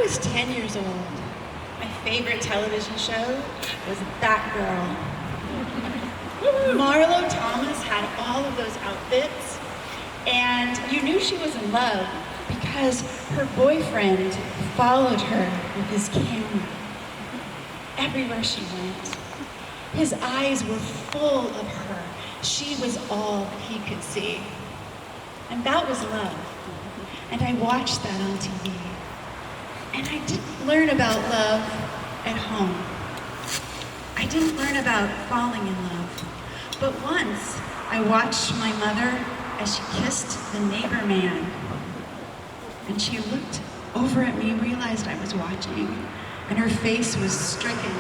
was 10 years old, my favorite television show was That Girl. Marlo Thomas had all of those outfits, and you knew she was in love because her boyfriend followed her with his camera everywhere she went. His eyes were full of her. She was all he could see. And that was love. And I watched that on TV. And I didn't learn about love at home. I didn't learn about falling in love. But once, I watched my mother as she kissed the neighbor man. And she looked over at me, realized I was watching, and her face was stricken.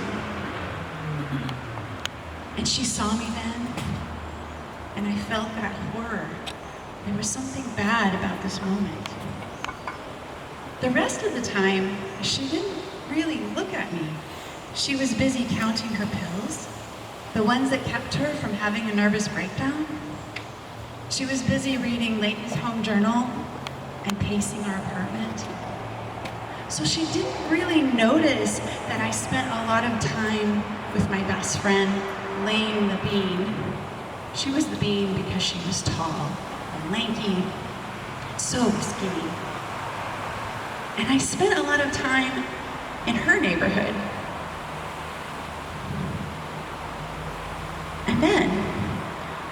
And she saw me then, and I felt that horror. There was something bad about this moment. The rest of the time, she didn't really look at me. She was busy counting her pills, the ones that kept her from having a nervous breakdown. She was busy reading Ladies' Home Journal and pacing our apartment. So she didn't really notice that I spent a lot of time with my best friend, Lane the Bean. She was the Bean because she was tall and lanky, so skinny. And I spent a lot of time in her neighborhood. And then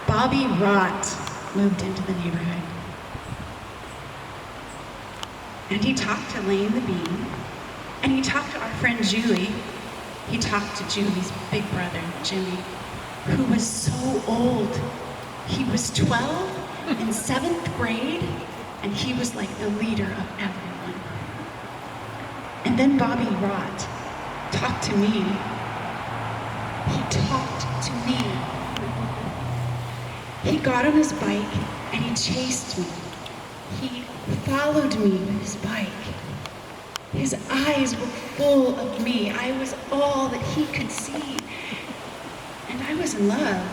Bobby Rott moved into the neighborhood. And he talked to Lane the Bean, and he talked to our friend Julie. He talked to Julie's big brother, Jimmy, who was so old. He was 12 in 7th grade, and he was like the leader of everyone. And then Bobby Rott talked to me. He talked to me. He got on his bike and he chased me. He followed me with his bike. His eyes were full of me. I was all that he could see. And I was in love.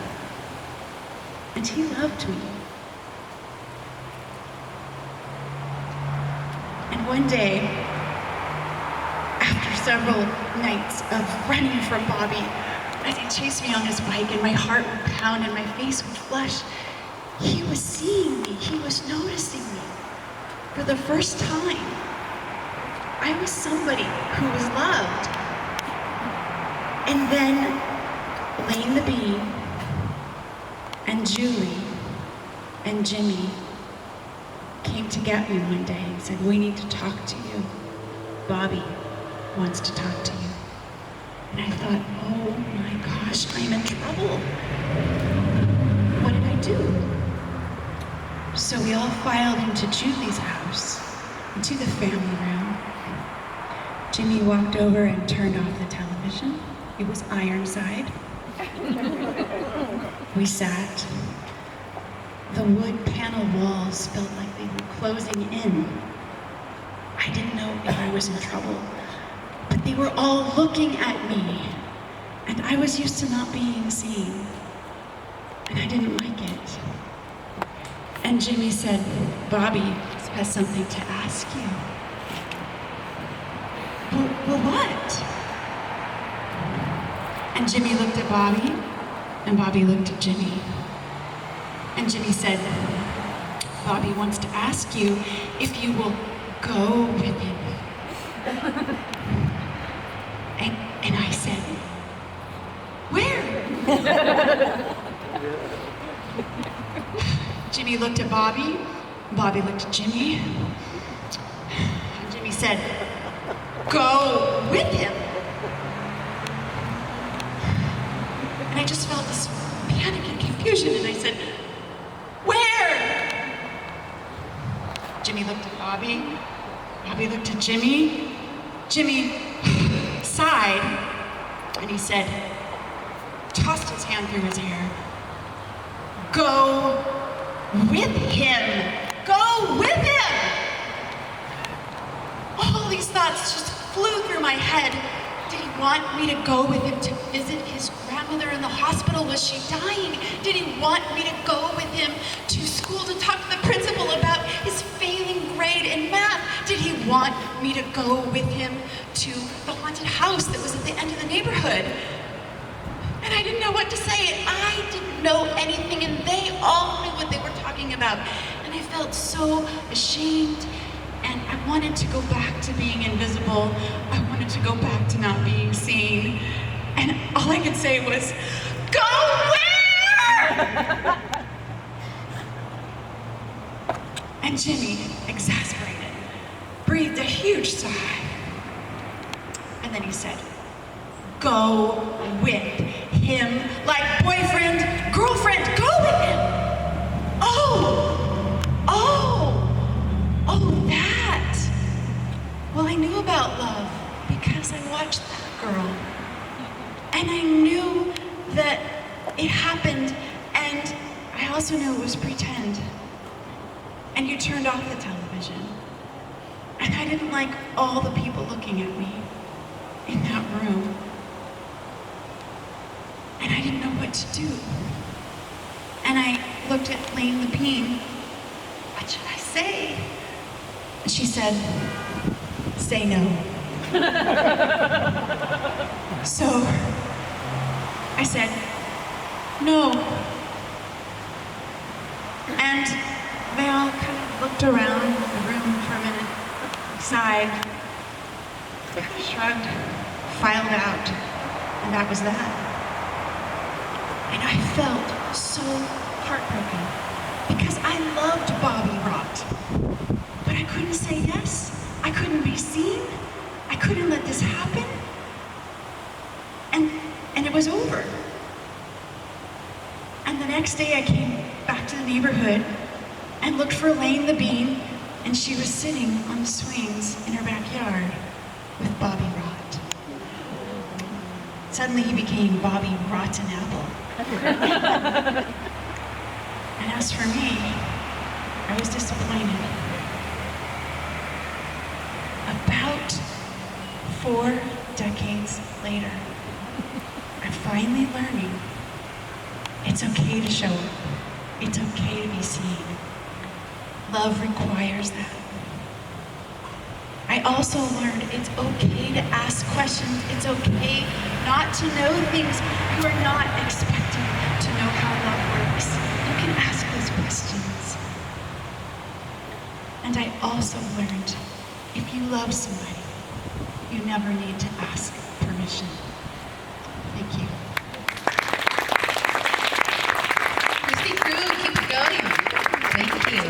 And he loved me. And one day, after several nights of running from Bobby, as he chased me on his bike and my heart would pound and my face would flush, he was seeing me, he was noticing me. For the first time, I was somebody who was loved. And then Lane the Bean and Julie and Jimmy came to get me one day and said, "We need to talk to you. Bobby wants to talk to you." And I thought, oh my gosh, I'm in trouble. What did I do? So we all filed into Julie's house, into the family room. Jimmy walked over and turned off the television. It was Ironside. We sat. The wood panel walls felt like they were closing in. I didn't know if I was in trouble, but they were all looking at me, and I was used to not being seen, and I didn't like it. And Jimmy said, "Bobby has something to ask you." Well, what? And Jimmy looked at Bobby, and Bobby looked at Jimmy. And Jimmy said, "Bobby wants to ask you if you will go with him." And I said, "Where?" Jimmy looked at Bobby, Bobby looked at Jimmy, and Jimmy said, "Go with him." And I just felt this panic and confusion, and I said, "Where?" Jimmy looked at Bobby, Bobby looked at Jimmy, Jimmy sighed, and he said, tossed his hand through his hair, "Go with him! Go with him!" All these thoughts just flew through my head. Did he want me to go with him to visit his grandmother in the hospital? Was she dying? Did he want me to go with him to school to talk to the principal about his failing grade in math? Did he want me to go with him to the haunted house that was at the end of the neighborhood. And I didn't know what to say. I didn't know anything, and they all knew what they were talking about. And I felt so ashamed, and I wanted to go back to being invisible. I wanted to go back to not being seen. And all I could say was, "Go where?" And Jimmy, exasperated, breathed a huge sigh. And then he said, "Go with him, like boyfriend, girlfriend, go with him." Oh, that. Well, I knew about love because I watched that girl. And I knew that it happened, and I also knew it was pretend. And you turned off the television. And I didn't like all the people looking at me in that room. And I didn't know what to do. And I looked at Lane the Bean. What should I say? And she said, "Say no." So I said, "No." And they all kind of looked around the room for a minute, sighed, shrugged, filed out, and that was that. And I felt so heartbroken because I loved Bobby Rott, but I couldn't say yes. I couldn't be seen. I couldn't let this happen. And it was over. And the next day I came back to the neighborhood and looked for Lane the Bean, and she was sitting on the swings in her backyard with Bobby Rott. Suddenly he became Bobby Rotten Apple. And as for me, I was disappointed. About 4 decades later, I'm finally learning it's okay to show up. It's okay to be seen. Love requires that. I also learned it's okay to ask questions. It's okay not to know things. You are not expected to know how love works. You can ask those questions. And I also learned if you love somebody, you never need to ask permission. Thank you.